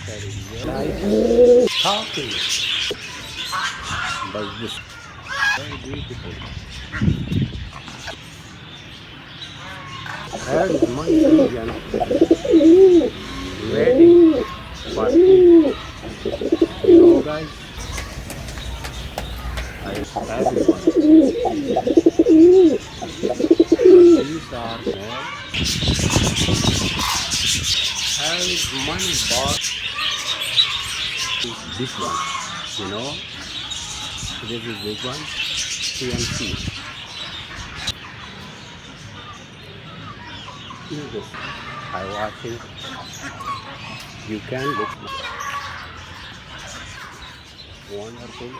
Like talking, but this very beautiful. There is my vision waiting for me. You know, guys, I everyone. These are small. There is money bought is this one. You know, this is this one. CMC. This I watching. You can look wonderful.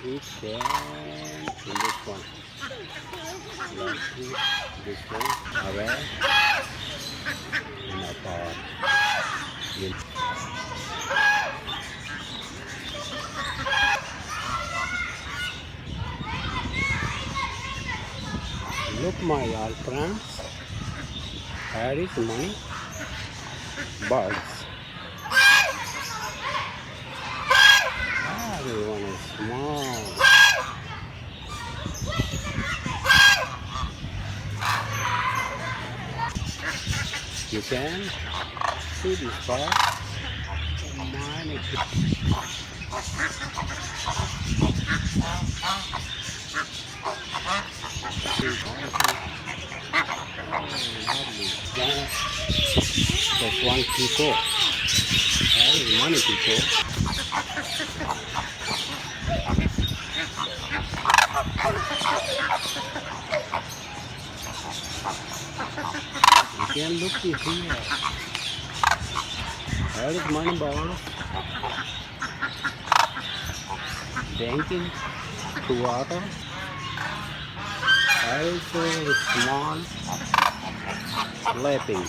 It can in this one. Like this one away in a power. Look my all friends. Here is money. Birds. Everyone is small. You can see this part. Many just one people. Very many people. You can look here. There is money ball. Drinking to water. Also small lapping.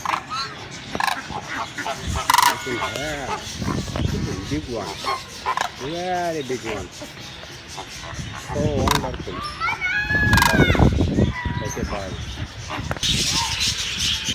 There. Big one. Very big one. So wonderful.